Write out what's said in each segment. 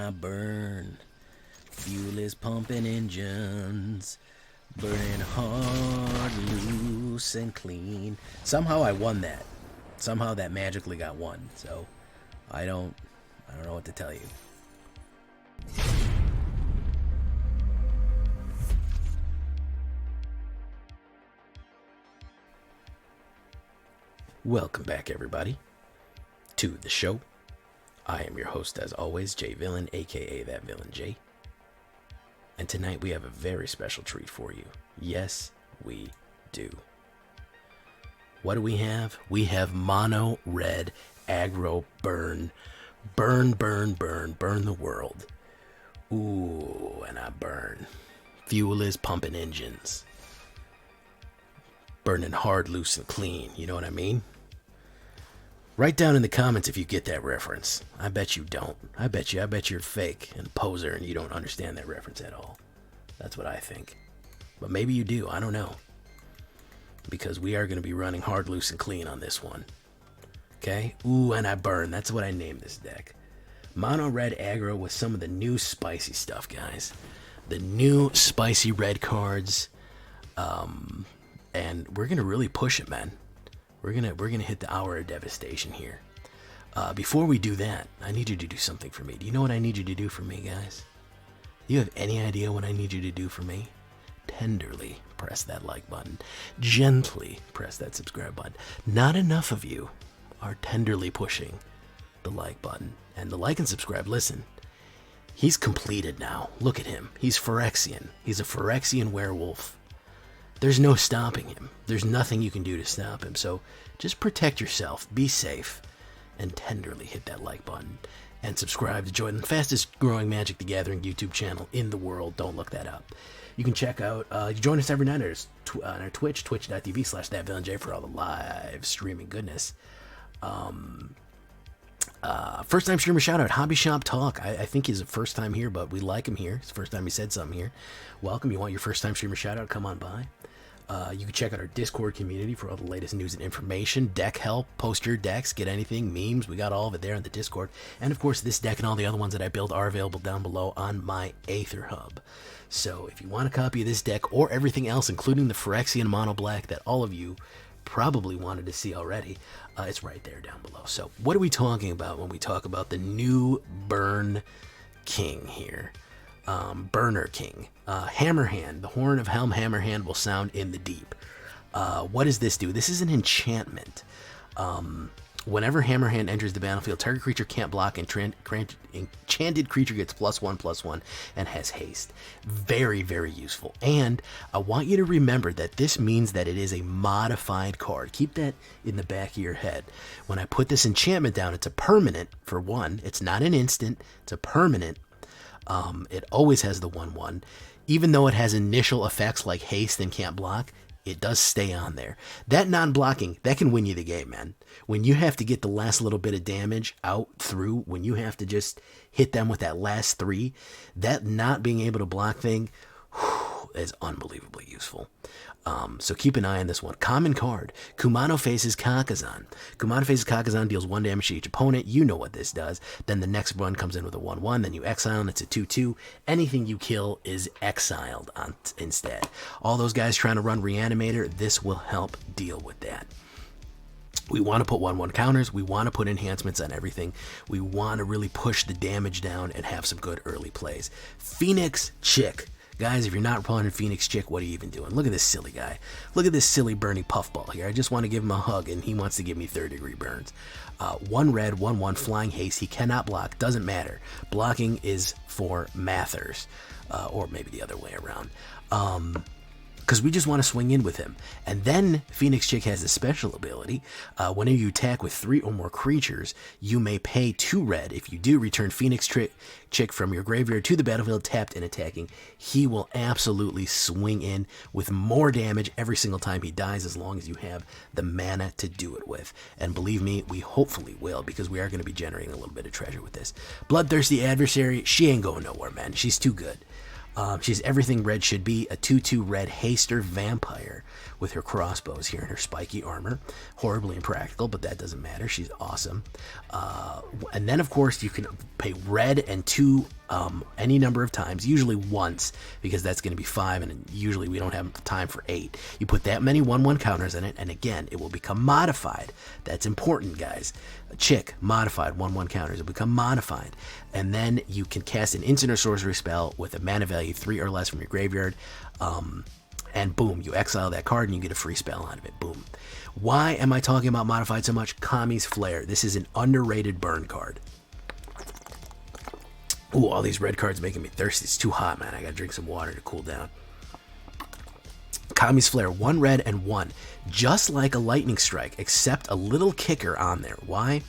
I burn. Fuel is pumping engines. Burning hard, loose, and clean. Somehow I won that. Somehow that magically got won. So I don't know what to tell you. Welcome back, everybody, to the show. I am your host, as always, Jay Villain, aka That Villain J. And tonight we have a very special treat for you. Yes, we do. What do we have? We have mono red aggro burn. Burn, burn, burn, burn the world. Ooh, and I burn. Fuel is pumping engines. Burning hard, loose, and clean. You know what I mean? Write down in the comments if you get that reference. I bet you don't. I bet you're fake and a poser and you don't understand that reference at all. That's what I think. But maybe you do. I don't know. Because we are going to be running hard, loose, and clean on this one. Okay? Ooh, and I burn. That's what I named this deck. Mono red aggro with some of the new spicy stuff, guys. The new spicy red cards. And we're going to really push it, man. We're gonna hit the hour of devastation here. Before we do that, I need you to do something for me. Do you know what I need you to do for me, guys? Do you have any idea what I need you to do for me? Tenderly press that like button. Gently press that subscribe button. Not enough of you are tenderly pushing the like button. And the like and subscribe, listen, he's completed now. Look at him. He's Phyrexian. He's a Phyrexian werewolf. There's no stopping him. There's nothing you can do to stop him. So just protect yourself, be safe, and tenderly hit that like button. And subscribe to join the fastest growing Magic the Gathering YouTube channel in the world. Don't look that up. You can check out, you join us every night on our Twitch, twitch.tv/thatvillainj for all the live streaming goodness. First time streamer shout out, Hobby Shop Talk. I think he's a first time here, but we like him here. It's the first time he said something here. Welcome. You want your first time streamer shout out? Come on by. You can check out our Discord community for all the latest news and information. Deck help, post your decks, get anything, memes. We got all of it there on the Discord. And of course, this deck and all the other ones that I build are available down below on my AetherHub. So if you want a copy of this deck or everything else, including the Phyrexian Mono Black that all of you probably wanted to see already, it's right there down below. So what are we talking about when we talk about the new Burn King here? Burner King. Hammerhand. The Horn of Helm Hammerhand will sound in the deep. What does this do? This is an enchantment. Whenever Hammerhand enters the battlefield, target creature can't block, and enchanted creature gets +1/+1 and has haste. Very, very useful. And I want you to remember that this means that it is a modified card. Keep that in the back of your head. When I put this enchantment down, it's a permanent, for one. It's not an instant. It's a permanent. It always has the 1/1. Even though it has initial effects like haste and can't block, it does stay on there. That non-blocking, that can win you the game, man. When you have to get the last little bit of damage out through, when you have to just hit them with that last 3, that not being able to block thing is unbelievably useful. So keep an eye on this one. Common card. Kumano faces Kakkazan. Kumano faces Kakkazan, deals 1 damage to each opponent. You know what this does. Then the next one comes in with a 1/1. Then you exile, and it's a 2/2. Anything you kill is exiled instead. All those guys trying to run Reanimator, this will help deal with that. We want to put 1/1 counters. We want to put enhancements on everything. We want to really push the damage down and have some good early plays. Phoenix Chick. Guys, if you're not pulling a Phoenix Chick, what are you even doing? Look at this silly guy. Look at this silly Bernie puffball here. I just want to give him a hug, and he wants to give me 3rd-degree burns. 1 red, 1/1, flying haste. He cannot block. Doesn't matter. Blocking is for mathers, or maybe the other way around. Because we just want to swing in with him. And then Phoenix Chick has a special ability. Whenever you attack with 3 or more creatures, you may pay 2 red. If you do, return Phoenix Chick from your graveyard to the battlefield tapped and attacking. He will absolutely swing in with more damage every single time he dies, as long as you have the mana to do it with. And believe me, we hopefully will, because we are going to be generating a little bit of treasure with this. Bloodthirsty Adversary, she ain't going nowhere, man. She's too good. She's everything red should be, a 2/2 red haster vampire with her crossbows here and her spiky armor. Horribly impractical, but that doesn't matter. She's awesome. And then, of course, you can pay red and 2 any number of times, usually once, because that's going to be 5, and usually we don't have time for 8. You put that many 1/1 counters in it, and again, it will become modified. That's important, guys. Chick, modified, 1/1 counters will become modified. And then you can cast an instant or sorcery spell with a mana value 3 or less from your graveyard, and boom, you exile that card and you get a free spell out of it. Boom. Why am I talking about modified so much? Kami's Flare. This is an underrated burn card. Ooh, all these red cards making me thirsty. It's too hot, man. I gotta drink some water to cool down. Kami's Flare, 1 red and 1. Just like a Lightning Strike, except a little kicker on there. Why?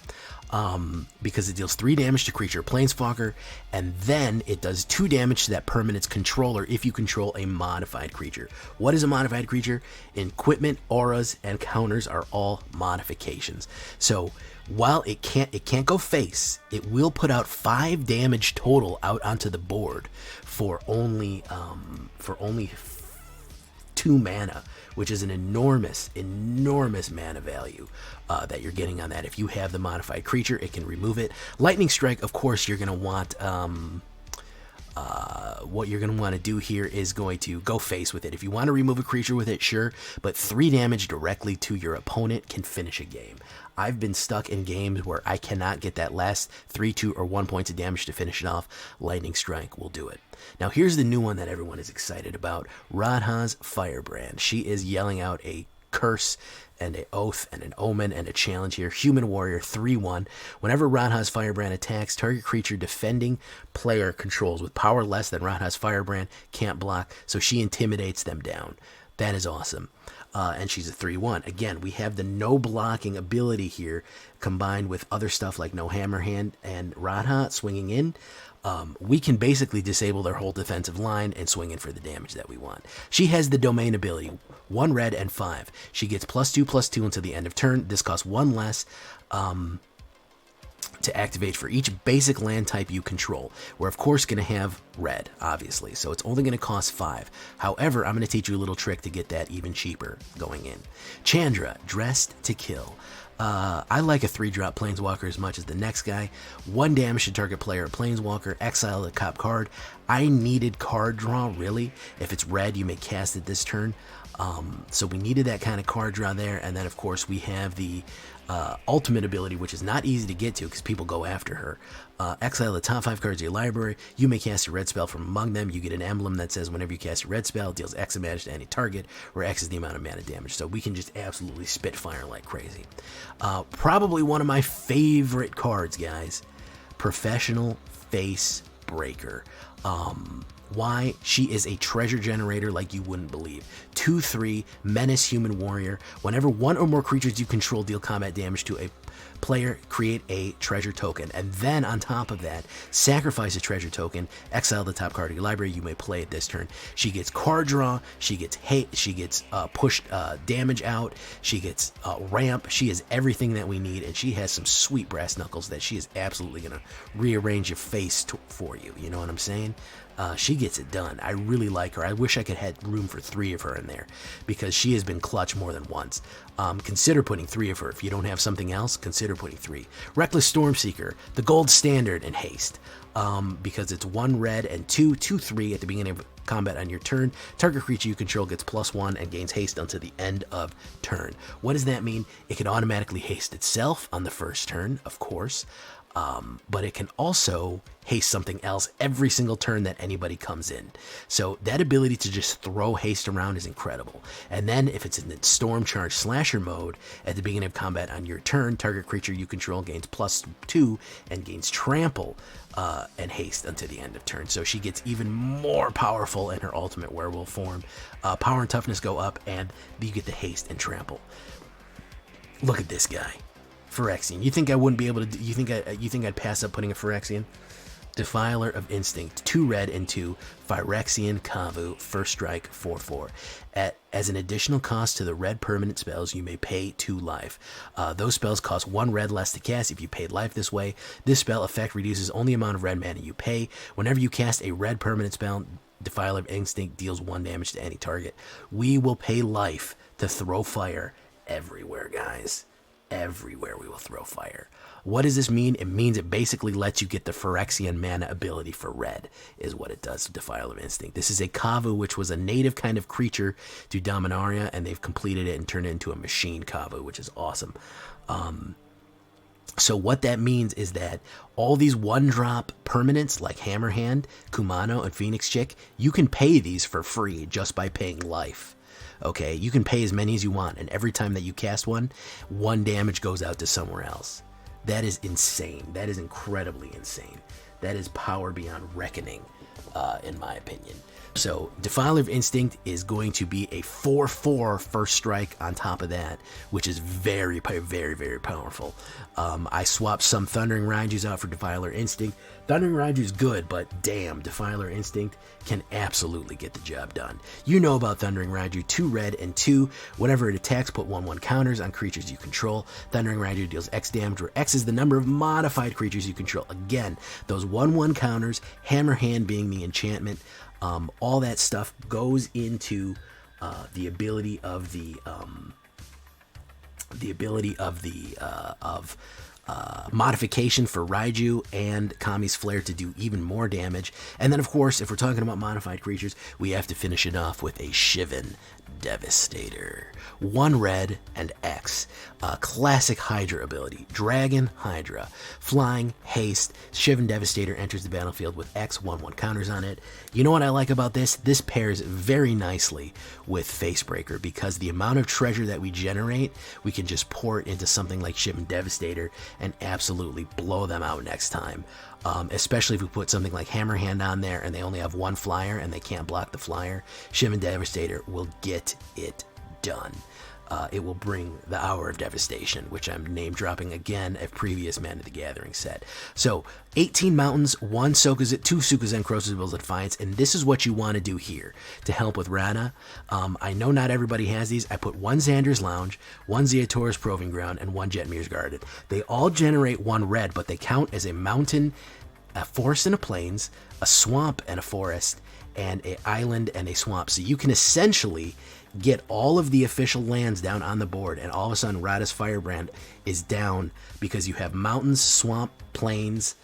Because it deals 3 damage to creature or planeswalker, and then it does 2 damage to that permanent's controller if you control a modified creature. What is a modified creature? Equipment, auras, and counters are all modifications. So while it can't go face, it will put out 5 damage total out onto the board for only 2 mana, which is an enormous mana value that you're getting on that. If you have the modified creature, it can remove it. Lightning Strike, of course, you're going to want... what you're going to want to do here is going to go face with it. If you want to remove a creature with it, sure, but 3 damage directly to your opponent can finish a game. I've been stuck in games where I cannot get that last 3, 2, or 1 points of damage to finish it off. Lightning Strike will do it. Now here's the new one that everyone is excited about. Radha's Firebrand. She is yelling out a curse and an oath and an omen and a challenge here. Human Warrior, 3/1. Whenever Radha's Firebrand attacks, target creature defending player controls with power less than Radha's Firebrand can't block, so she intimidates them down. That is awesome. And she's a 3/1. Again, we have the no blocking ability here combined with other stuff like no Hammerhand and Radha swinging in. We can basically disable their whole defensive line and swing in for the damage that we want. She has the domain ability, 1 red and 5. She gets +2/+2 until the end of turn. This costs 1 less to activate for each basic land type you control. We're of course going to have red, obviously, so it's only going to cost 5. However, I'm going to teach you a little trick to get that even cheaper going in. Chandra, Dressed to Kill. I like a 3-drop Planeswalker as much as the next guy. 1 damage to target player or Planeswalker, exile the top card. I needed card draw, really. If it's red, you may cast it this turn. So we needed that kind of card draw there, and then of course we have the ultimate ability, which is not easy to get to because people go after her. Exile the top 5 cards of your library. You may cast a red spell from among them. You get an emblem that says whenever you cast a red spell, it deals X damage to any target, where X is the amount of mana damage. So we can just absolutely spit fire like crazy. Probably one of my favorite cards, guys. Professional Face Breaker. Why? She is a treasure generator like you wouldn't believe. 2/3 Menace Human Warrior. Whenever 1 or more creatures you control deal combat damage to a player, create a treasure token, and then on top of that, sacrifice a treasure token, exile the top card of your library. You may play it this turn. She gets card draw, she gets hate, she gets pushed damage out, she gets ramp. She is everything that we need, and she has some sweet brass knuckles that she is absolutely gonna rearrange your face for you. You know what I'm saying? She gets it done. I really like her. I wish I could have room for 3 of her in there because she has been clutch more than once. Consider putting 3 of her. If you don't have something else, consider putting 3. Reckless Stormseeker, the gold standard in Haste, because it's 1 red and 2/3 at the beginning of combat on your turn. Target creature you control gets +1 and gains haste until the end of turn. What does that mean? It can automatically haste itself on the first turn, of course. But it can also haste something else every single turn that anybody comes in. So that ability to just throw haste around is incredible. And then if it's in the Storm Charge Slasher mode, at the beginning of combat on your turn, target creature you control gains +2 and gains trample and haste until the end of turn. So she gets even more powerful in her ultimate werewolf form. Power and toughness go up, and you get the haste and trample. Look at this guy. Phyrexian. You think I wouldn't be able to? You think I'd pass up putting a Phyrexian? Defiler of Instinct, 2 red and 2. Phyrexian Kavu, first strike, 4/4. As an additional cost to the red permanent spells, you may pay 2 life. Those spells cost 1 red less to cast if you paid life this way. This spell effect reduces only amount of red mana you pay. Whenever you cast a red permanent spell, Defiler of Instinct deals 1 damage to any target. We will pay life to throw fire everywhere, guys. Everywhere we will throw fire. What does this mean? It means it basically lets you get the Phyrexian mana ability for red, is what it does to Defiler of Instinct. This is a Kavu, which was a native kind of creature to Dominaria, and they've completed it and turned it into a machine Kavu, which is awesome. So what that means is that all these one-drop permanents like Hammerhand, Kumano, and Phoenix Chick, you can pay these for free just by paying life. Okay, you can pay as many as you want, and every time that you cast one damage goes out to somewhere else. That is insane. That is incredibly insane. That is power beyond reckoning, in my opinion. So Defiler of Instinct is going to be a 4/4 first strike on top of that, which is very, very, very powerful. I swapped some Thundering Raijus out for Defiler Instinct. Thundering Raiju is good, but damn, Defiler Instinct can absolutely get the job done. You know about Thundering Raiju, 2 red and 2. Whenever it attacks, put 1/1 counters on creatures you control. Thundering Raiju deals X damage, where X is the number of modified creatures you control. Again, those 1/1 counters, Hammerhand being the enchantment, all that stuff goes into the ability of the modification for Raiju and Kami's Flare to do even more damage. And then, of course, if we're talking about modified creatures, we have to finish it off with a Shivan Devastator. 1 red and X. Classic Hydra ability. Dragon Hydra. Flying, haste. Shivan Devastator enters the battlefield with X, 1/1 counters on it. You know what I like about this? This pairs very nicely with Facebreaker, because the amount of treasure that we generate, we can just pour it into something like Shivan Devastator and absolutely blow them out next time. Especially if we put something like Hammerhand on there and they only have 1 flyer and they can't block the flyer, Shivan Devastator will get it done. It will bring the Hour of Devastation, which I'm name dropping again a previous Man of the Gathering set. So 18 mountains, 2 Sokenzan Crucibles of Defiance, and this is what you want to do here to help with Radha. I know not everybody has these. I put 1 Xander's Lounge, 1 Ziatora's Proving Ground, and 1 Jetmir's Garden. They all generate 1 red, but they count as a mountain, a forest and a plains, a swamp and a forest, and an island and a swamp. So you can essentially get all of the official lands down on the board, and all of a sudden Radha's Firebrand is down because you have mountains, swamp, plains,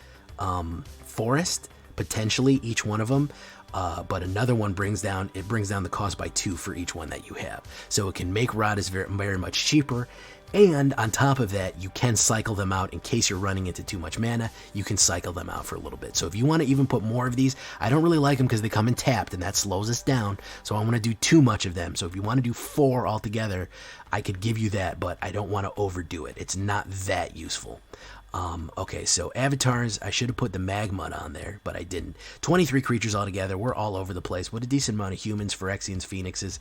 forest, potentially each one of them, but another one brings down the cost by 2 for each one that you have. So it can make Radha's very, very much cheaper. And on top of that, you can cycle them out in case you're running into too much mana. You can cycle them out for a little bit. So if you want to even put more of these, I don't really like them because they come in tapped and that slows us down. So I want to do too much of them. So if you want to do 4 altogether, I could give you that, but I don't want to overdo it. It's not that useful. Okay, so avatars, I should have put the Magmud on there, but I didn't. 23 creatures altogether. We're all over the place. What a decent amount of humans, Phyrexians, Phoenixes,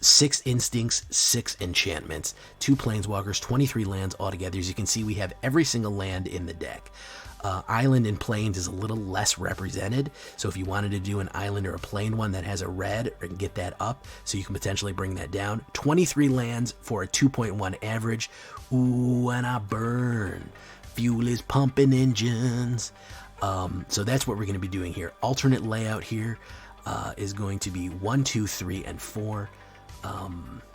6 instincts, 6 enchantments, 2 planeswalkers, 23 lands altogether. As you can see, we have every single land in the deck. Island and plains is a little less represented, so if you wanted to do an island or a plain one that has a red, and get that up, so you can potentially bring that down. 23 lands for a 2.1 average. Ooh, and I burn. Fuel is pumping engines. So that's what we're going to be doing here. Alternate layout here is going to be 1, 2, 3, and 4.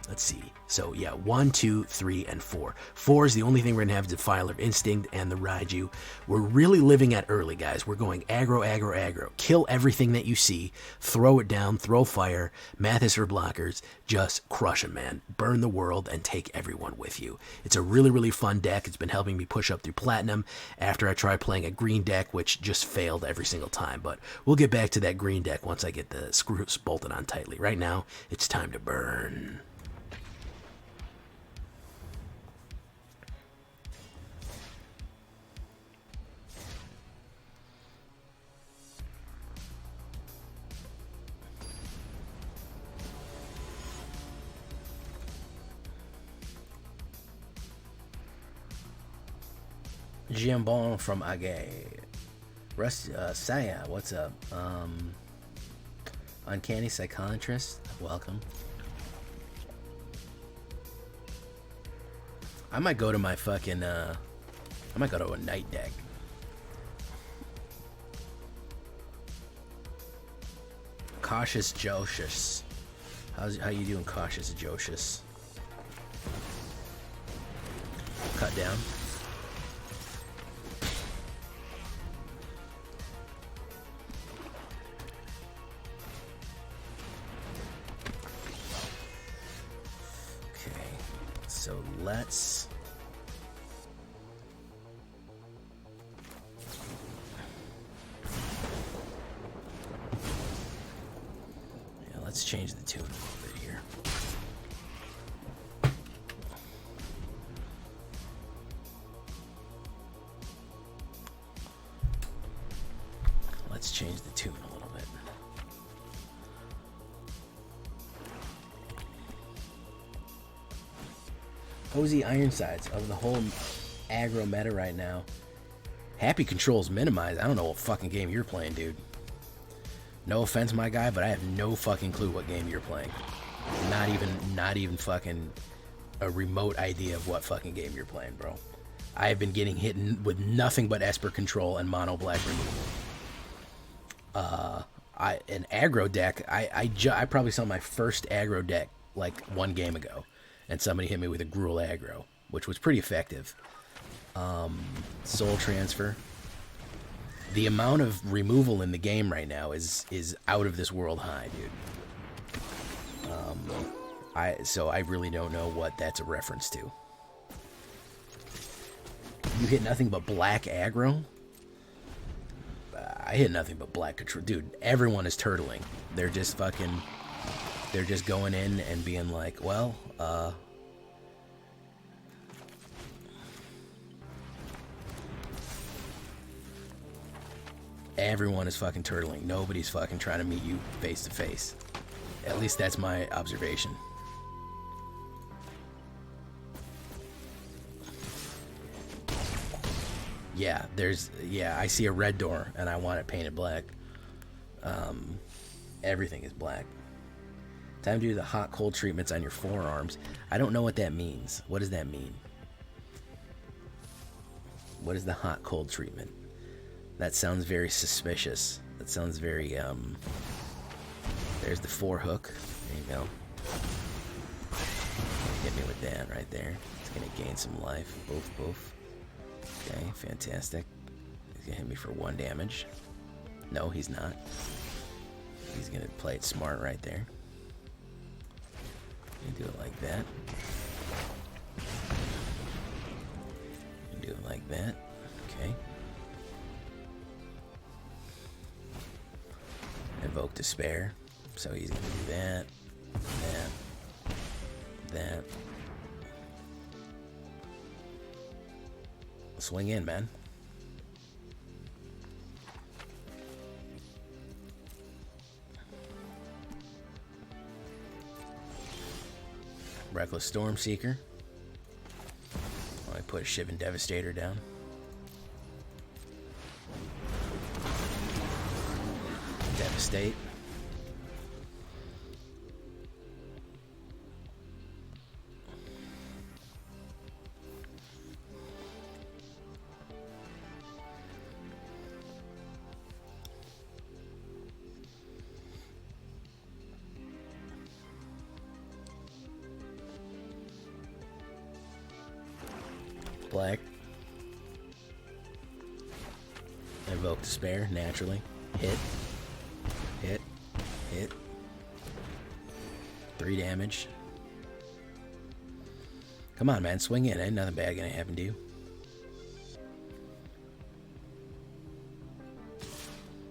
Let's see. So yeah, 1, 2, 3, and 4. 4 is the only thing we're gonna have: Defiler of Instinct and the Raiju. We're really living at early, guys. We're going aggro, aggro, aggro. Kill everything that you see. Throw it down. Throw fire. Mathis for blockers. Just crush them, man. Burn the world and take everyone with you. It's a really, really fun deck. It's been helping me push up through Platinum after I tried playing a green deck, which just failed every single time. But we'll get back to that green deck once I get the screws bolted on tightly. Right now, it's time to burn. Jambon from Agay. Saya, what's up? Uncanny Psychometrist, welcome. I might go to my fucking, I might go to a night deck. Cautious Josius. How you doing, Cautious Josius? down. Okay, so let's... Yeah, let's change the tune a little bit here. Let's change the tune a little bit. Cozy Ironsides of the whole aggro meta right now. Happy Control's minimized. I don't know what fucking game you're playing, dude. No offense, my guy, but I have no fucking clue what game you're playing. Not even fucking a remote idea of what fucking game you're playing, bro. I have been getting hit with nothing but Esper Control and Mono Black removal. An aggro deck, I probably saw my first aggro deck like 1 game ago, and somebody hit me with a Gruul aggro, which was pretty effective. Soul Transfer. The amount of removal in the game right now is out of this world high, dude. So I really don't know what that's a reference to. You hit nothing but black aggro? I hit nothing but black control. Dude, everyone is turtling. They're just going in and being like, well, everyone is fucking turtling. Nobody's fucking trying to meet you face to face. At least that's my observation. Yeah, I see a red door and I want it painted black. Everything is black. Time to do the hot cold treatments on your forearms. I don't know what that means. What does that mean? What is the hot cold treatment? That sounds very suspicious. That sounds very, there's the 4-hook. There you go. Hit me with that right there. It's gonna gain some life. Boof, boof. Okay, fantastic. He's gonna hit me for 1 damage. No, he's not. He's gonna play it smart right there. Do it like that. Do it like that. Okay. Invoke Despair. So he's gonna do that, that. Swing in, man. Reckless Stormseeker. I put a Shivan Devastator down. Devastate. Black. Invoke Despair, naturally. Hit. Hit. Hit. 3 damage. Come on, man. Swing in. Ain't nothing bad gonna happen to you.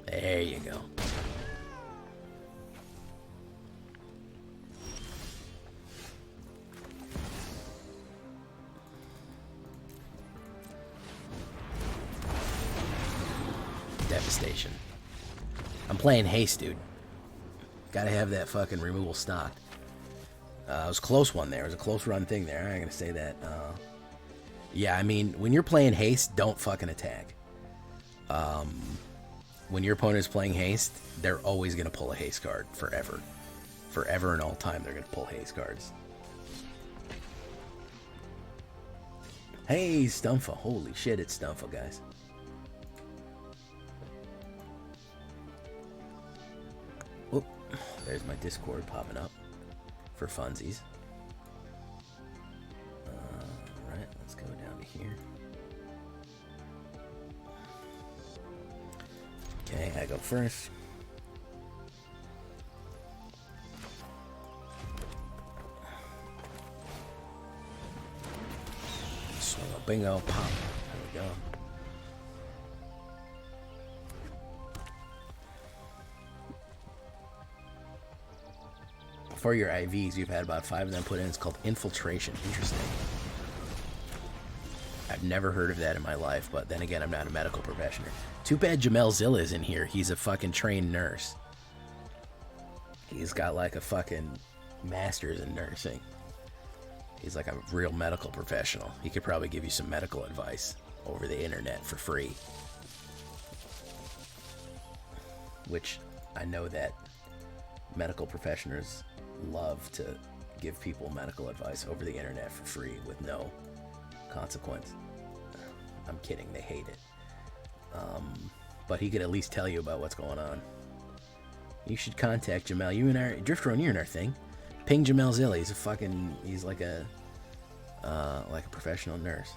There you go. Devastation. I'm playing Haste, dude. Gotta have that fucking removal stocked. It was a close one there. It was a close run thing there. I'm gonna say that. Yeah, I mean, when you're playing Haste, don't fucking attack. When your opponent is playing Haste, they're always gonna pull a Haste card forever. Forever and all time, they're gonna pull Haste cards. Hey, STUMFA. Holy shit, it's STUMFA, guys. Whoop. There's my Discord popping up for funsies. Right, let's go down to here. I go first. Swing a bingo, pop. There we go. For your IVs, you've had about 5 of them put in. It's called Infiltration. Interesting. I've never heard of that in my life, but then again, I'm not a medical professional. Too bad Jamel Zilla is in here. He's a fucking trained nurse. He's got like a fucking master's in nursing. He's like a real medical professional. He could probably give you some medical advice over the internet for free. Which I know that medical professionals love to give people medical advice over the internet for free with no consequence. I'm kidding, they hate it. But he could at least tell you about what's going on. You should contact Jamel. You and our Driftrone, you're in our thing. Ping Jamel Zilla. He's like a professional nurse.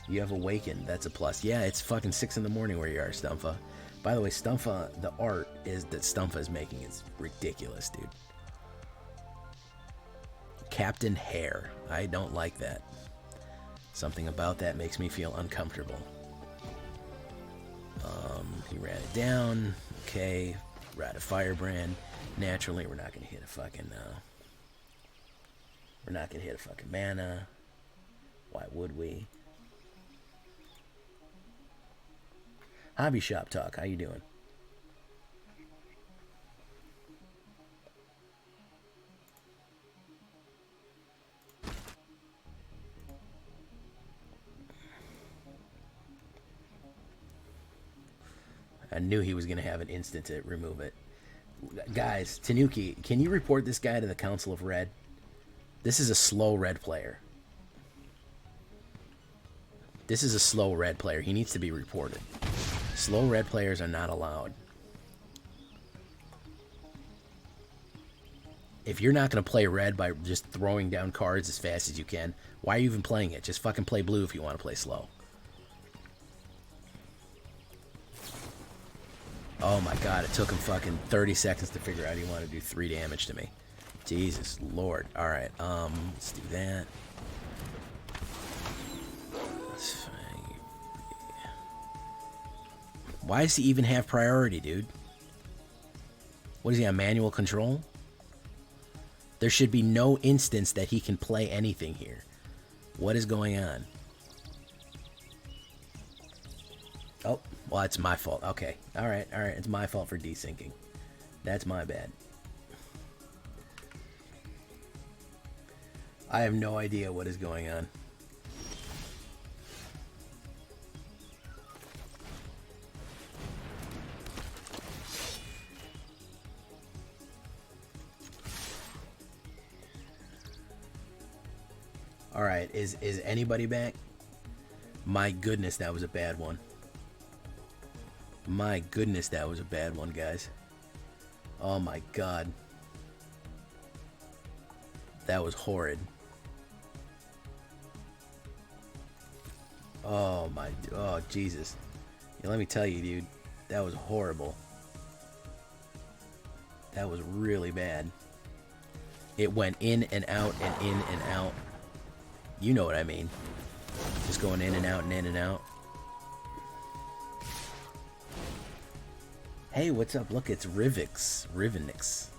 You have awakened. That's a plus. Yeah, it's fucking 6 in the morning where you are, STUMFA. By the way, STUMFA, the art that STUMFA is making is ridiculous, dude. Captain Hair. I don't like that. Something about that makes me feel uncomfortable. He ran it down. Okay. Radha Firebrand. Naturally, we're not gonna hit a fucking mana. Why would we? Hobby Shop Talk, how you doing? I knew he was going to have an instant to remove it. Guys, Tanuki, can you report this guy to the Council of Red? This is a slow red player. This is a slow red player. He needs to be reported. Slow red players are not allowed. If you're not going to play red by just throwing down cards as fast as you can, why are you even playing it? Just fucking play blue if you want to play slow. Oh my god, it took him fucking 30 seconds to figure out he wanted to do 3 damage to me. Jesus Lord. Alright, let's do that. Why does he even have priority, dude? What is he on manual control? There should be no instance that he can play anything here. What is going on? Oh, well, it's my fault. Okay. Alright, alright. It's my fault for desyncing. That's my bad. I have no idea what is going on. Alright, is anybody back? My goodness, that was a bad one. My goodness, that was a bad one, guys. Oh my god. That was horrid. Oh my, oh Jesus. Yeah, let me tell you, dude, that was horrible. That was really bad. It went in and out and in and out. You know what I mean. Just going in and out and in and out. Hey, what's up? Look, it's Rivenix. Rivenix.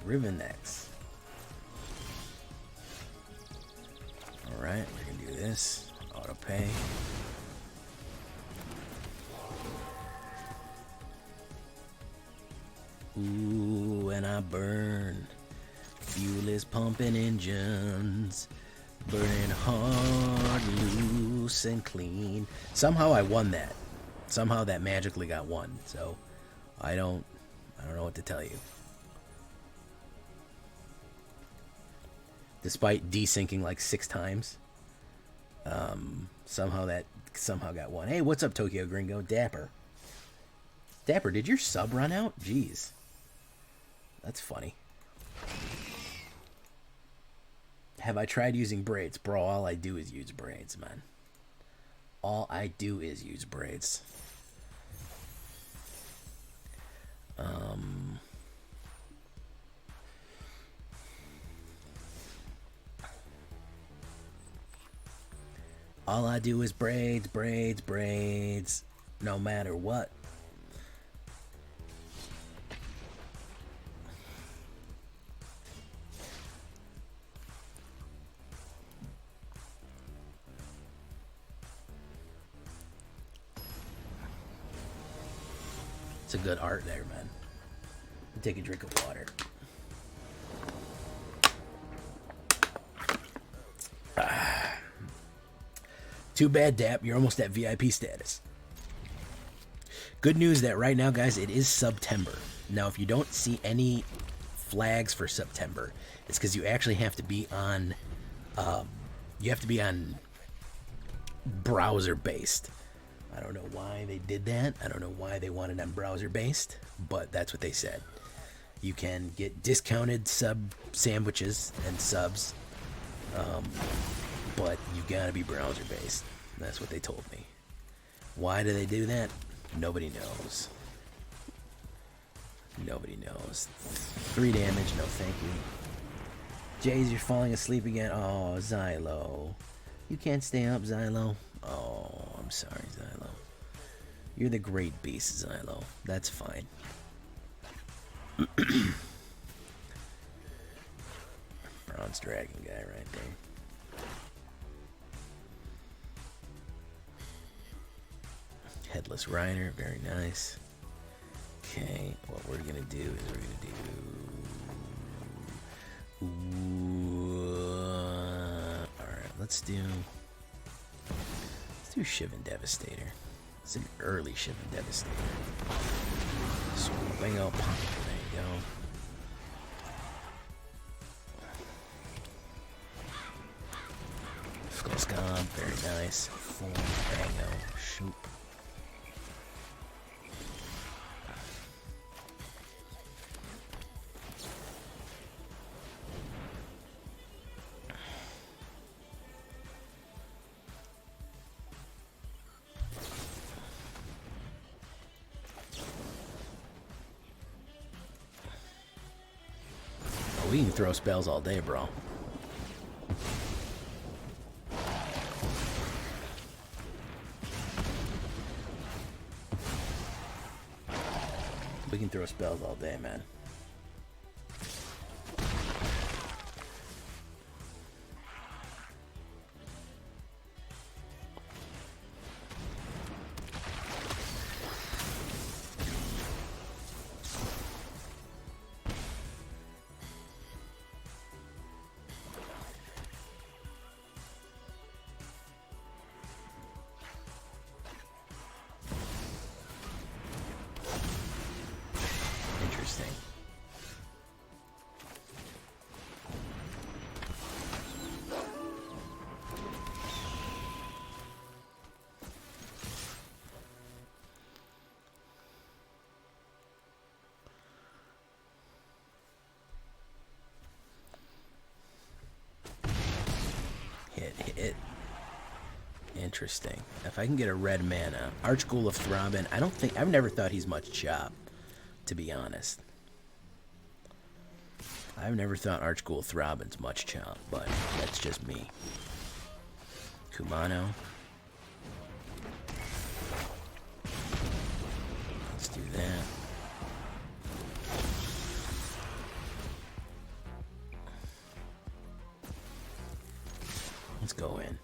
Rivenix. Alright, we're gonna do this. Auto pay. Ooh, and I burn. Fuel is pumping engines. Burning hard, loose, and clean. Somehow I won that. Somehow that magically got won. So I don't know what to tell you. Despite desyncing like 6 times, somehow got won. Hey, what's up, Tokyo Gringo? Dapper. Dapper, did your sub run out? Jeez, that's funny. Have I tried using braids? Bro, all I do is use braids, man. All I do is use braids. All I do is braids, braids, braids, no matter what. It's a good art there, man. Take a drink of water. Too bad, Dap. You're almost at VIP status. Good news that right now, guys, it is September. Now, if you don't see any flags for September, it's because you actually have to be on. You have to be on browser-based. I don't know why they did that. I don't know why they wanted on browser-based, but that's what they said. You can get discounted sub sandwiches and subs, but you gotta be browser-based. That's what they told me. Why do they do that? Nobody knows. Nobody knows. 3 damage, no thank you. Jays, you're falling asleep again. Oh, Xylo. You can't stay up, Xylo. Oh, I'm sorry, Xylo. You're the great beast, Xylo. That's fine. Bronze Dragon guy right there. Headless Rider, very nice. Okay, what we're gonna do is we're gonna do. Alright, let's do Shivan Devastator. It's an early Shivan Devastator. Swingo pop. There you go. Skullscomb, very nice. Form, Bango, Shoop. We can throw spells all day, bro. We can throw spells all day, man. Hit. Interesting. If I can get a red mana, Archghoul of Throbbing. I've never thought he's much chop, to be honest. I've never thought Archghoul of Throbbing's much chop, but that's just me. Kumano. Let's do that. Let's go in.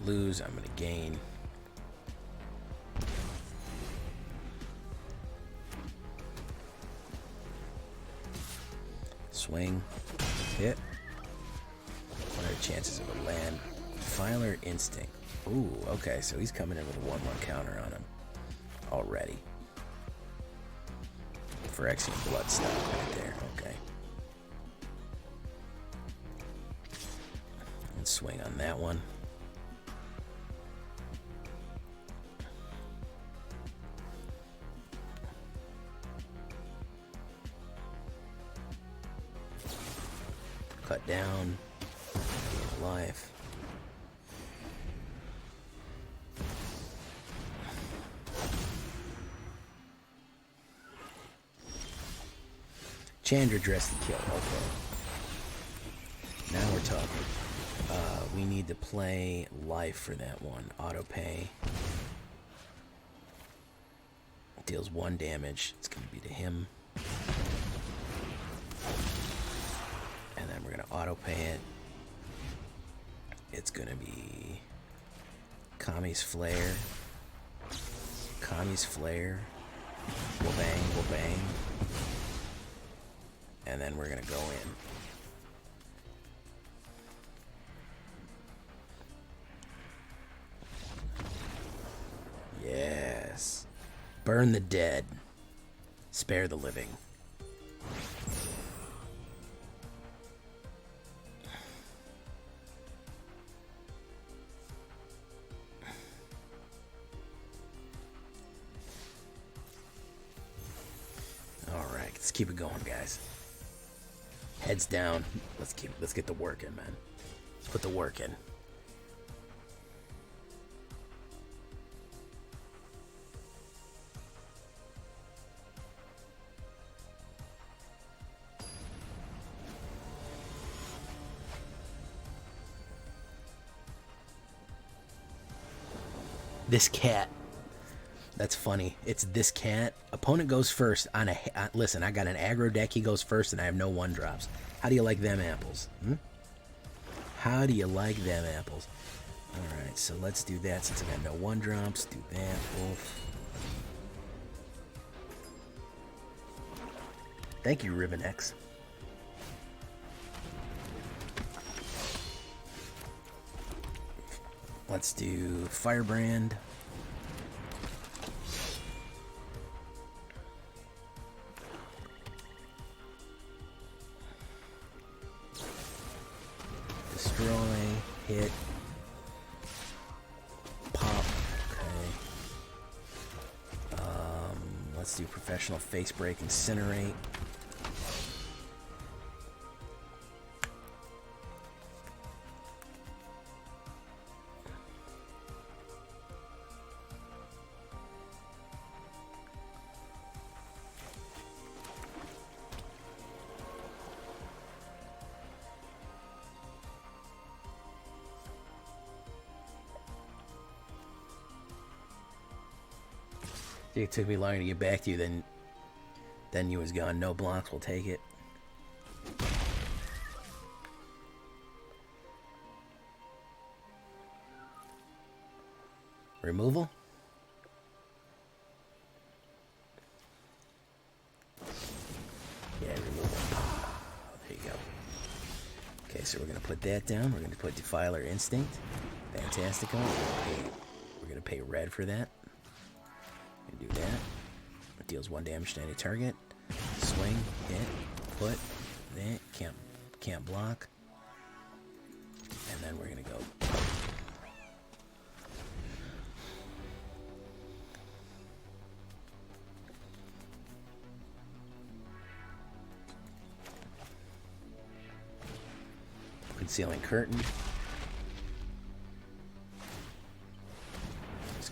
Lose, I'm gonna gain. Swing, hit. What are chances of a land? Defiler Instinct. Ooh, okay, so he's coming in with a 1/1 counter on him already. Phyrexian Bloodstock right there, okay. And swing on that one. Cut down. Life. Chandra dressed to kill. Okay. Now we're talking. We need to play life for that one. Auto pay. Deals 1 damage. It's going to be to him. And then we're going to auto pay it. It's going to be Kami's Flare. Kami's Flare. We'll bang, we'll bang. And then we're going to go in. Yes. Burn the dead. Spare the living. Alright, let's keep it going, guys. Heads down. Let's get the work in, man. Let's put the work in. This cat. That's funny. It's this cat. Opponent goes first on a... listen, I got an aggro deck. He goes first and I have no 1-drops. How do you like them apples? How do you like them apples? Alright, so let's do that since I got no 1-drops. Do that. Wolf. Thank you, Ribbon X. Let's do Firebrand. Destroy, hit, pop. Okay. Let's do Professional Face Break, Incinerate. It took me longer to get back to you than you was gone. No blocks, we'll take it. Removal? Yeah, removal. There you go. Okay, so we're going to put that down. We're going to put Defiler Instinct. Fantastical. We're going to pay red for that. Do that. It deals 1 damage to any target. Swing, hit, put, that. Can't block. And then we're gonna go. Concealing Curtain.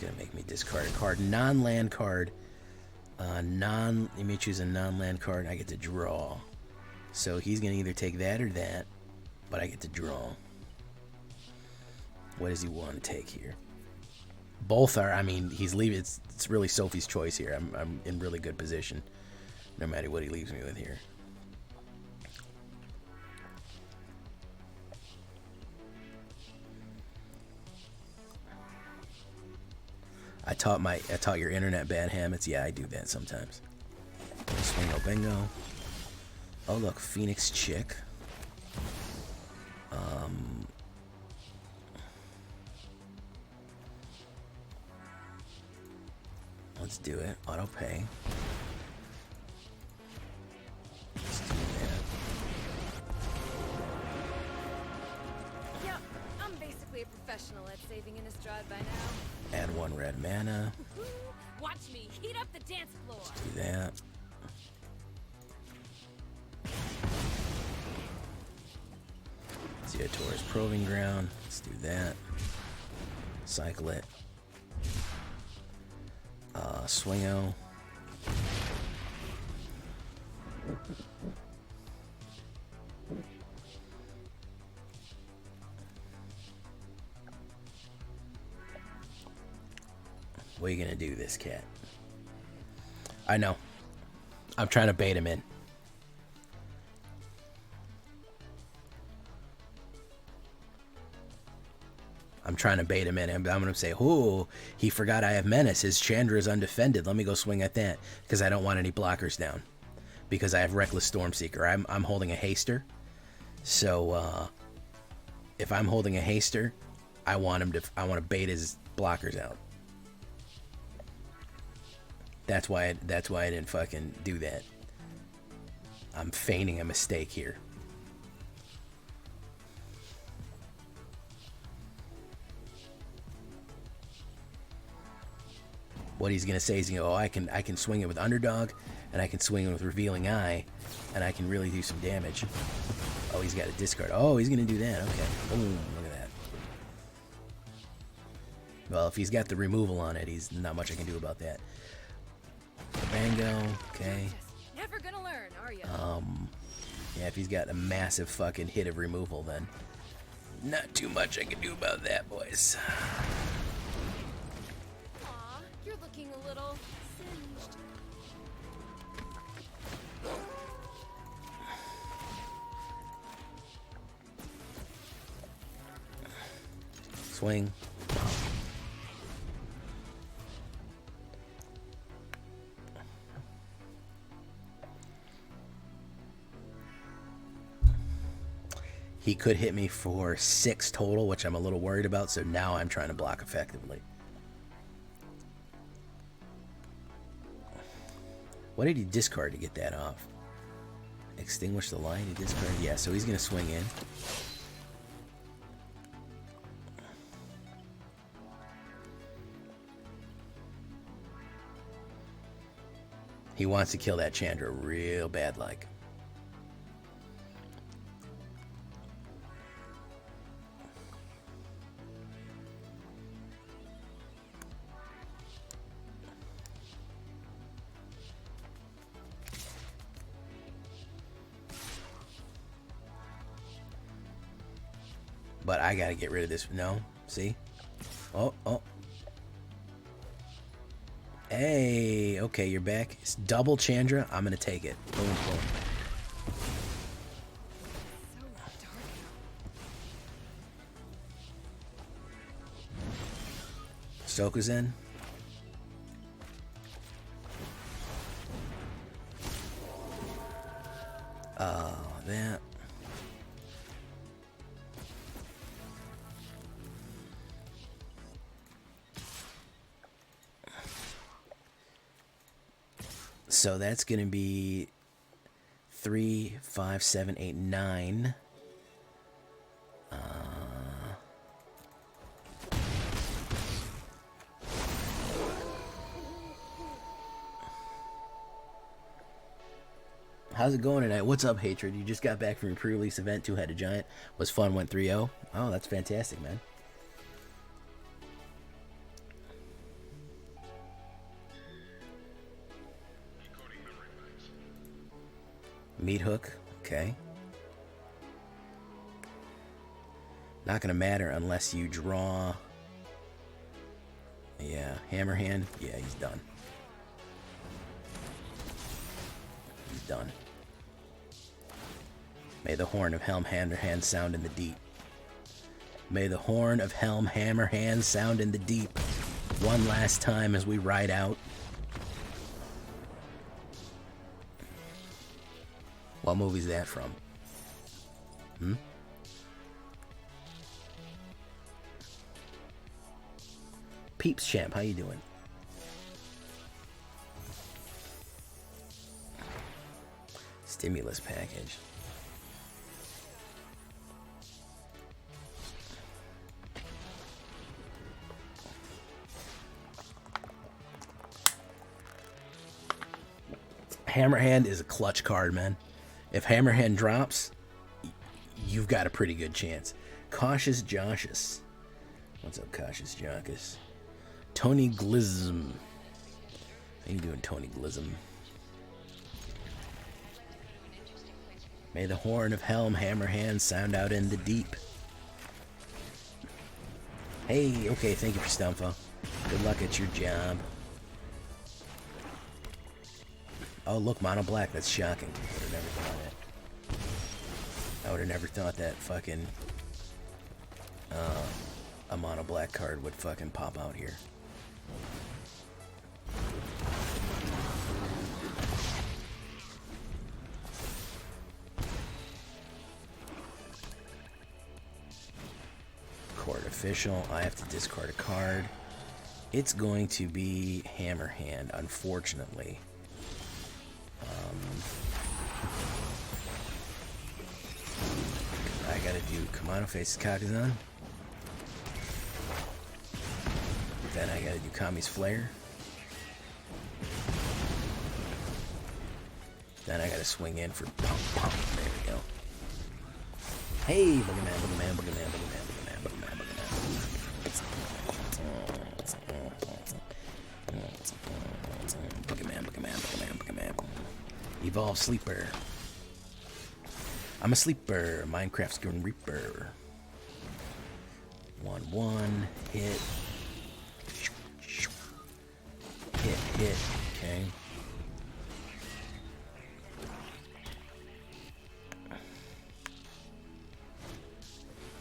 Gonna make me discard a card. Non-land card. Let me choose a non-land card and I get to draw. So he's gonna either take that or that, but I get to draw. What does he want to take here? Both are, I mean, he's leaving. It's really Sophie's choice here. I'm in really good position no matter what he leaves me with here. I taught your internet bad habits. Yeah, I do that sometimes. Swingo bingo. Oh look, Phoenix Chick. Let's do it. Auto pay. Let's do that. Yeah, I'm basically a professional at saving Innistrad by now. Add 1 red mana. Watch me heat up the dance floor. Do that. Ziatora's Proving Ground. Let's do that. Cycle it. Swingo. What are you gonna do, this cat? I know. I'm trying to bait him in. I'm trying to bait him in. I'm going to say, oh, he forgot I have Menace. His Chandra is undefended. Let me go swing at that because I don't want any blockers down. Because I have Reckless Stormseeker. I'm holding a Haster. So if I'm holding a Haster, I want to bait his blockers out. That's why I didn't fucking do that. I'm feigning a mistake here. What he's gonna say is, you know, oh, I can swing it with Underdog, and I can swing it with Revealing Eye, and I can really do some damage. Oh, he's got a discard. Oh, he's gonna do that. Okay. Boom. Look at that. Well, if he's got the removal on it, he's not much I can do about that. Bango. Okay. Never gonna learn, are you? Yeah, if he's got a massive fucking hit of removal, then not too much I can do about that, boys. Aw, you're looking a little singed. Swing. He could hit me for 6 total, which I'm a little worried about, so now I'm trying to block effectively. What did he discard to get that off? Extinguish the light, he discarded? Yeah, so he's going to swing in. He wants to kill that Chandra real bad like. But I gotta get rid of this. No, see? Oh. Hey, okay, you're back. It's double Chandra. I'm gonna take it. Boom, boom. Sokenzan. That. So that's going to be 3, 5, 7, 8, 9. How's it going tonight? What's up, Hatred? You just got back from your pre-release event, Two-Headed Giant. Was fun, went 3-0. Oh, that's fantastic, man. Meat hook, okay. Not gonna matter unless you draw. Yeah, Hammerhand. Yeah, he's done. He's done. May the horn of Helm Hammerhand sound in the deep. May the horn of Helm Hammerhand sound in the deep. One last time as we ride out. What movie's that from? Peeps Champ, how you doing? Stimulus package. Hammerhand is a clutch card, man. If Hammerhand drops, you've got a pretty good chance. Cautious Joshus. What's up, Cautious Joshus? Tony Glism. How you doing, Tony Glism? May the horn of Helm Hammerhand sound out in the deep. Hey, okay, thank you for STUMFA. Good luck at your job. Oh, look, mono black. That's shocking. I would have never thought that. I would have never thought that fucking a mono black card would fucking pop out here. Court official. I have to discard a card. It's going to be Hammerhand, unfortunately. I gotta do Kumano faces Kakkazan. Then I gotta do Kami's Flare. Then I gotta swing in for pump pump. There we go. Hey, boogeyman, boogeyman, boogeyman, boogeyman, boogeyman, boogeyman, boogeyman. Boogeyman, boogeyman, boogeyman, boogeyman. Evolve Sleeper. I'm a sleeper. Minecraft's Grim Reaper. 1/1. Hit. Hit. Okay.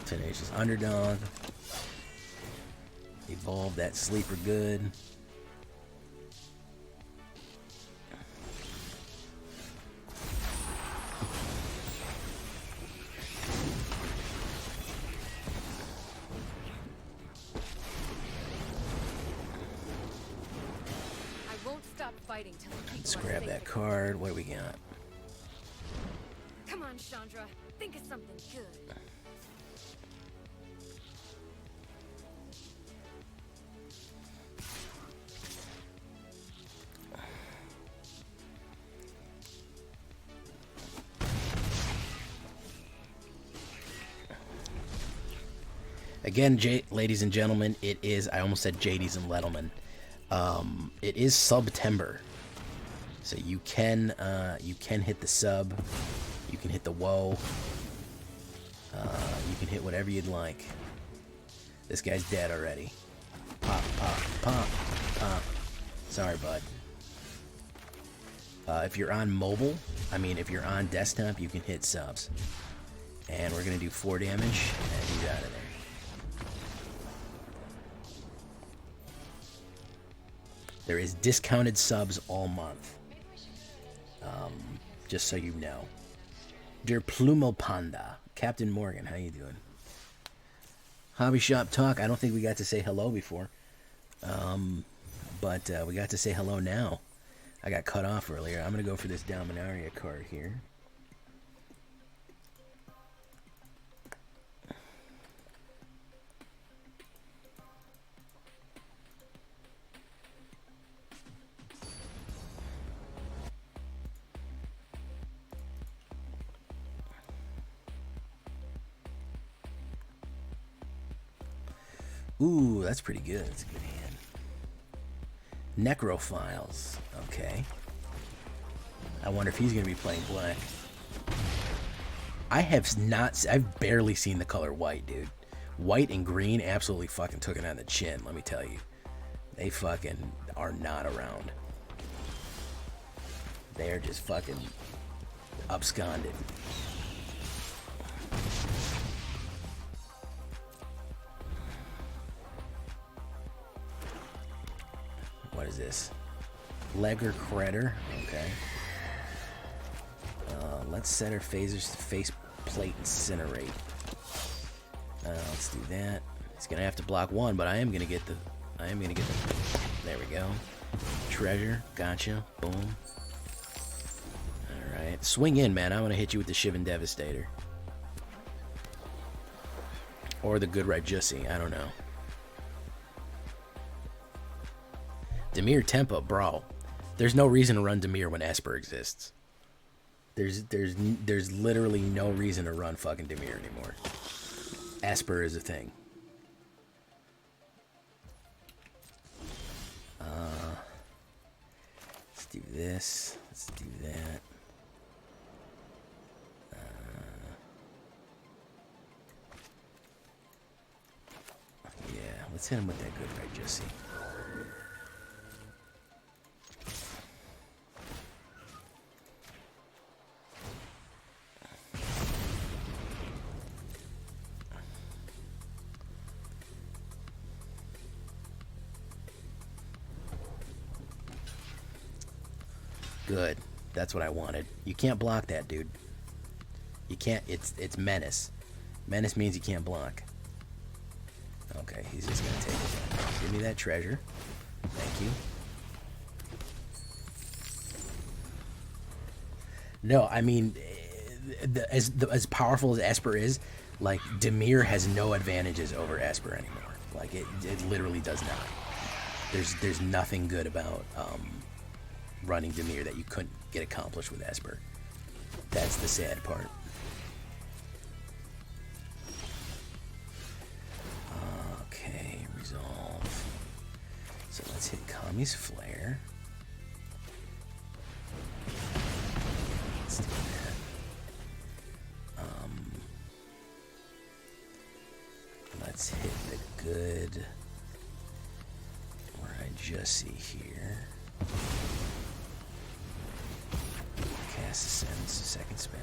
Tenacious Underdog. Evolve that sleeper good. Let's grab that card. What do we got? Come on, Chandra. Think of something good. Again, ladies and gentlemen, it is, I almost said JD's and Lettleman. It is September, so you can hit the sub, you can hit the woe, you can hit whatever you'd like. This guy's dead already. Pop, pop, pop, pop. Sorry, bud. If you're on mobile, if you're on desktop, you can hit subs. And we're gonna do 4 damage, and he's out of there. There is discounted subs all month. Just so you know. Der Plumo Panda. Captain Morgan, how you doing? Hobby Shop Talk. I don't think we got to say hello before. But we got to say hello now. I got cut off earlier. I'm going to go for this Dominaria card here. Ooh, that's pretty good. That's a good hand. Necrophiles. Okay. I wonder if he's going to be playing black. I've barely seen the color white, dude. White and green absolutely fucking took it on the chin, let me tell you. They fucking are not around. They're just fucking absconded. What is this? Legger Credder. Okay. Let's set our phasers to face plate incinerate. Let's do that. He's gonna have to block one, but I am gonna get the. There we go. Treasure. Gotcha. Boom. All right. Alright, swing in, man. I want to hit you with the Shivan Devastator. Or the good Raiju, I don't know. Dimir Tempo, bro. There's no reason to run Dimir when Esper exists. There's literally no reason to run fucking Dimir anymore. Esper is a thing. Let's do this. Let's do that. Yeah, let's hit him with that good Raiju. Good. That's what I wanted. You can't block that, dude. You can't. It's menace. Menace means you can't block. Okay, he's just gonna take it. Give me that treasure. Thank you. No, I mean, as powerful as Esper is, like, Dimir has no advantages over Esper anymore. Like, it literally does not. There's nothing good about running Dimir that you couldn't get accomplished with Esper. That's the sad part. Okay, resolve. So let's hit Kami's Flare. Let's do that. Let's hit the good Raiju here. Cast Ascends, second spell.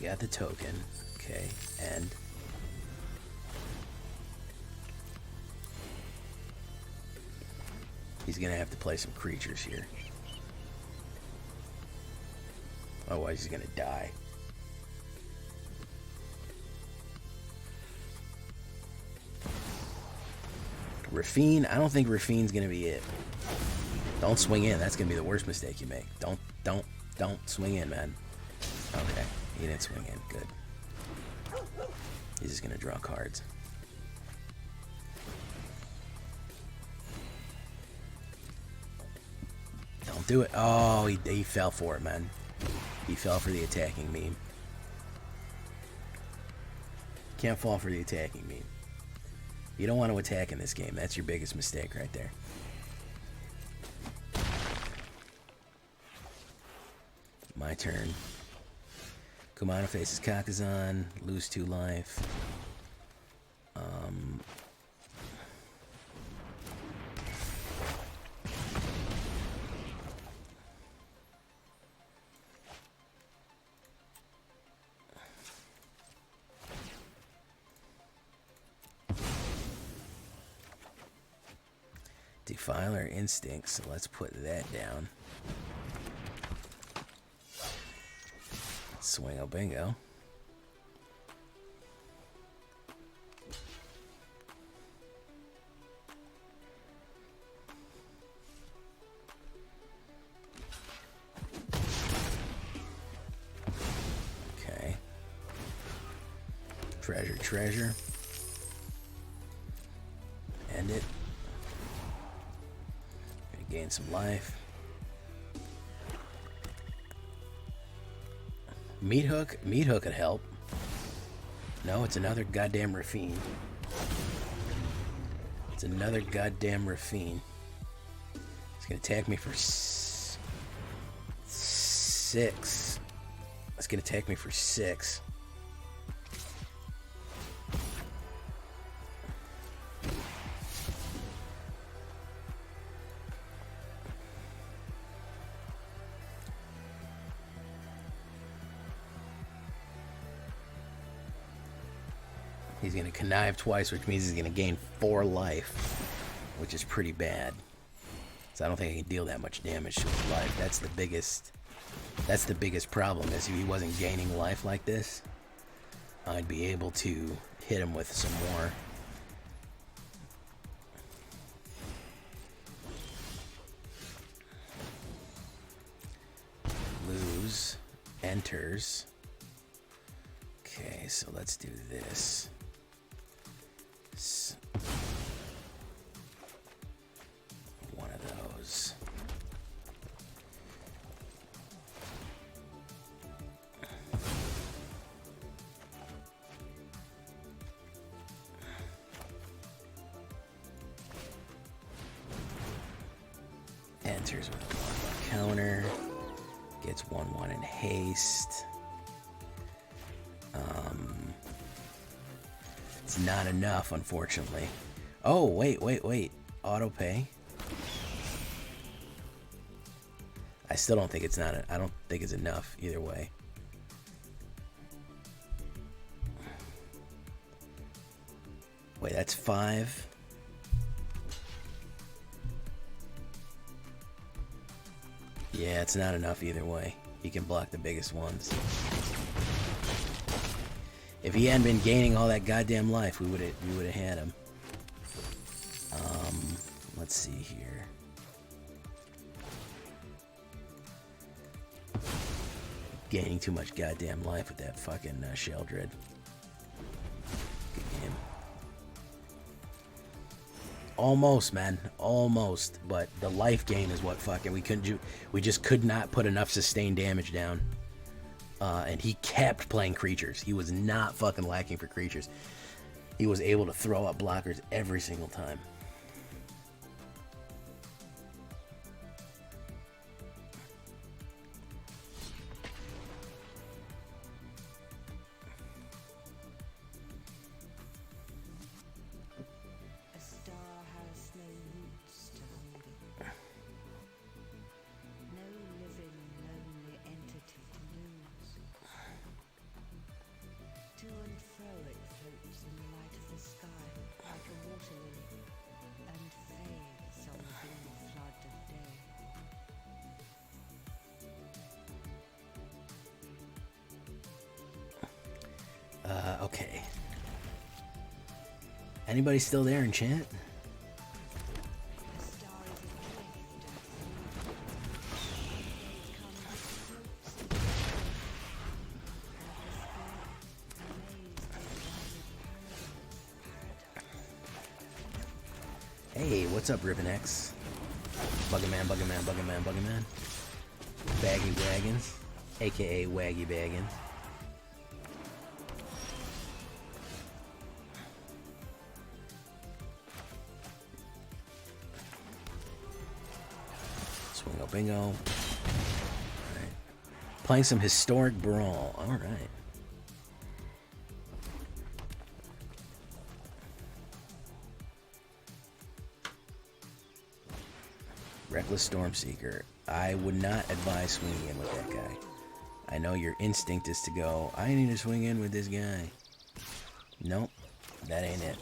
Got the token, okay, and he's gonna have to play some creatures here. Otherwise he's gonna die. Rafine, I don't think Rafine's gonna be it. Don't swing in, that's gonna be the worst mistake you make. Don't swing in, man. Okay. He didn't swing in. Good. He's just gonna draw cards. Don't do it. Oh, he fell for it, man. He fell for the attacking meme. Can't fall for the attacking meme. You don't want to attack in this game. That's your biggest mistake right there. My turn. Kumano faces Kakkazan, lose 2 life. Defiler of Instinct, so let's put that down. Swing a bingo. Okay. Treasure. End it. Gonna gain some life. Meat hook could help. No, it's another goddamn Rafine. It's another goddamn Rafine. It's gonna attack me for 6. It's gonna attack me for 6. He's going to connive twice, which means he's going to gain 4 life, which is pretty bad. So I don't think I can deal that much damage to his life. That's the biggest problem, is if he wasn't gaining life like this, I'd be able to hit him with some more. Lose, enters. Okay, so let's do this. One of those. Enters with a 1/1 counter. Gets 1/1 in haste. It's not enough, unfortunately. Oh, wait. Auto pay. I still don't think it's I don't think it's enough either way. Wait, that's 5. Yeah, it's not enough either way. He can block the biggest ones. If he hadn't been gaining all that goddamn life, we would have had him. Let's see here. Gaining too much goddamn life with that fucking Sheldred. Good game. Almost, man. Almost. But the life gain is what fucking we just could not put enough sustained damage down. And he kept playing creatures. He was not fucking lacking for creatures. He was able to throw up blockers every single time. Okay. Anybody still there in chat? Hey, what's up, Ribbon X? Buggerman. Baggy Baggins, aka Waggy Baggins. Bingo. All right. Playing some Historic Brawl. All right. Reckless Stormseeker. I would not advise swinging in with that guy. I know your instinct is to go, I need to swing in with this guy. Nope. That ain't it.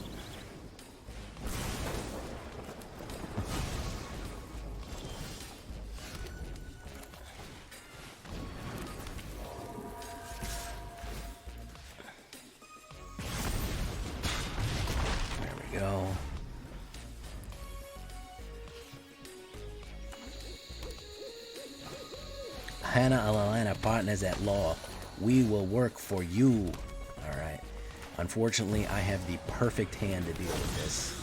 Partners at law. We will work for you. Alright. Unfortunately, I have the perfect hand to deal with this.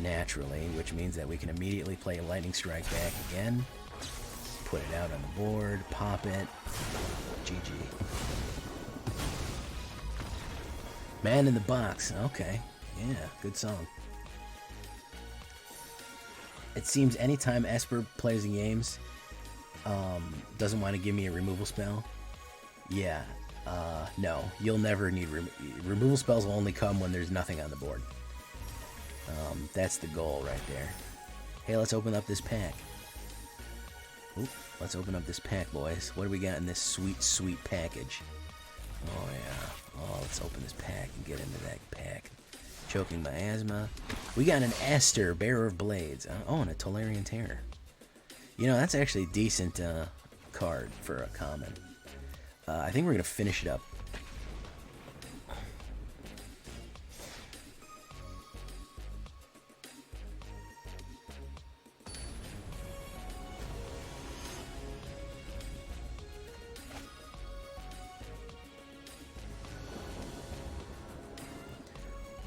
Naturally, which means that we can immediately play a Lightning Strike back again. Put it out on the board. Pop it. GG. Man in the Box. Okay. Yeah, good song. It seems anytime Esper plays in games, doesn't want to give me a removal spell. Yeah, no, you'll never need removal spells. Will only come when there's nothing on the board. That's the goal right there. Hey, let's open up this pack. Oop, let's open up this pack, boys. What do we got in this sweet, sweet package? Oh yeah. Oh, let's open this pack and get into that pack. Choking Miasma. We got an Aster, Bearer of Blades. Oh, and a Tolarian Terror. You know, that's actually a decent card for a common. I think we're going to finish it up.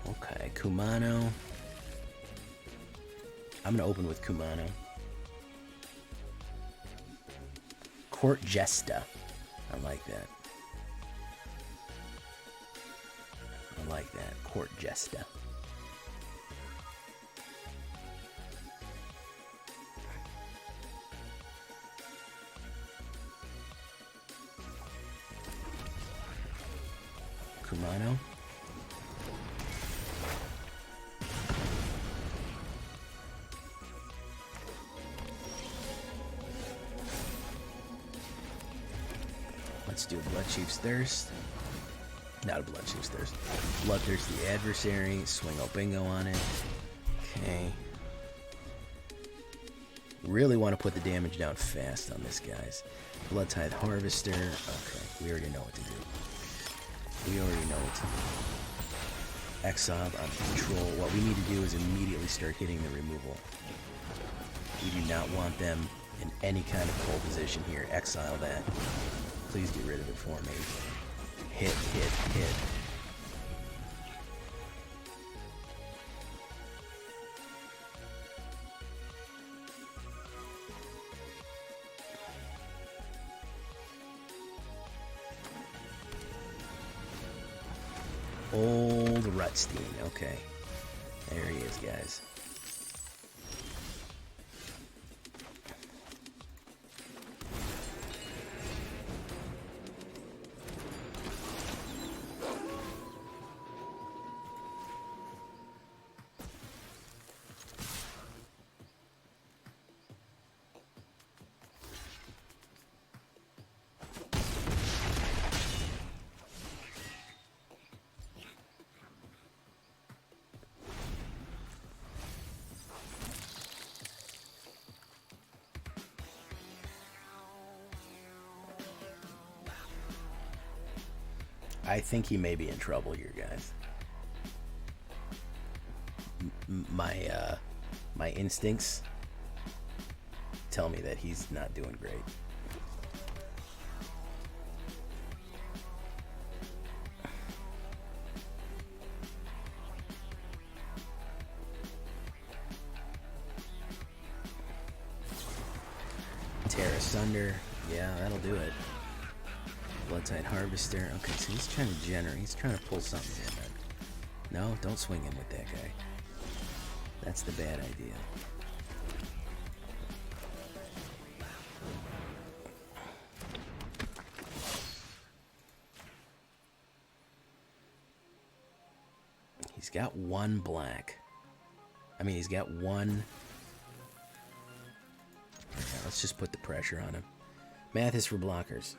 Okay, Kumano. I'm going to open with Kumano. Court Jesta. I like that. I like that. Court Jesta. Kumano. Let's do a Bloodchief's Thirst. Not a Bloodchief's Thirst. Bloodthirsty Adversary. Swingo Bingo on it. Okay. Really want to put the damage down fast on this, guys. Bloodtithe Harvester. Okay, we already know what to do. We already know what to do. Exile on control. What we need to do is immediately start hitting the removal. We do not want them in any kind of pole position here. Exile that. Please get rid of it for me. Hit, hit, hit. Old Rutstein. Okay. There he is, guys. I think he may be in trouble here, guys. My instincts tell me that he's not doing great. Terra Sunder, yeah, that'll do it. Bloodtithe Harvester. Okay, so he's trying to generate. He's trying to pull something in, man. No, don't swing in with that guy. That's the bad idea. He's got one black. I mean, he's got one. Okay, let's just put the pressure on him. Math is for blockers.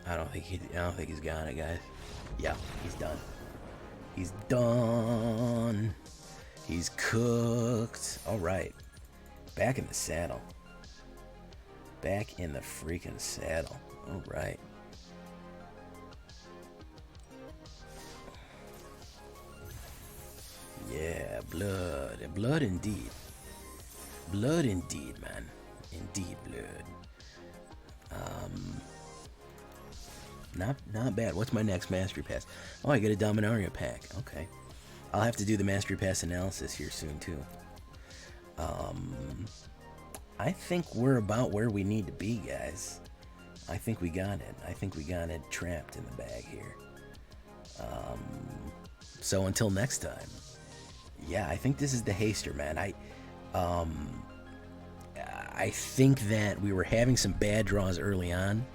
I don't think he's got it, guys. Yeah, he's done. He's done. He's cooked. All right. Back in the saddle. Back in the freaking saddle. All right. Yeah, blood. Blood indeed. Blood indeed, man. Indeed, blood. Not bad. What's my next Mastery Pass? Oh, I get a Dominaria pack. Okay. I'll have to do the Mastery Pass analysis here soon, too. I think we're about where we need to be, guys. I think we got it. I think we got it trapped in the bag here. So until next time. Yeah, I think this is the Haster, man. I think that we were having some bad draws early on.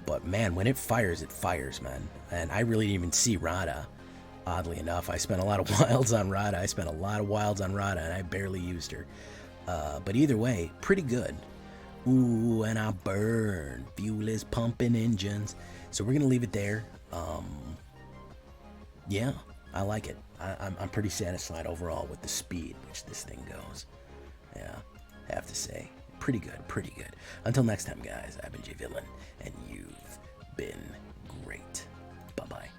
But man, when it fires, man. And I really didn't even see Radha, oddly enough. I spent a lot of wilds on Radha. And I barely used her. But either way, pretty good. Ooh, and I burn. Fuel is pumping engines. So we're going to leave it there. Yeah, I like it. I'm pretty satisfied overall with the speed which this thing goes. Yeah, have to say. Pretty good. Until next time, guys, I've been J Villain, and you've been great. Bye-bye.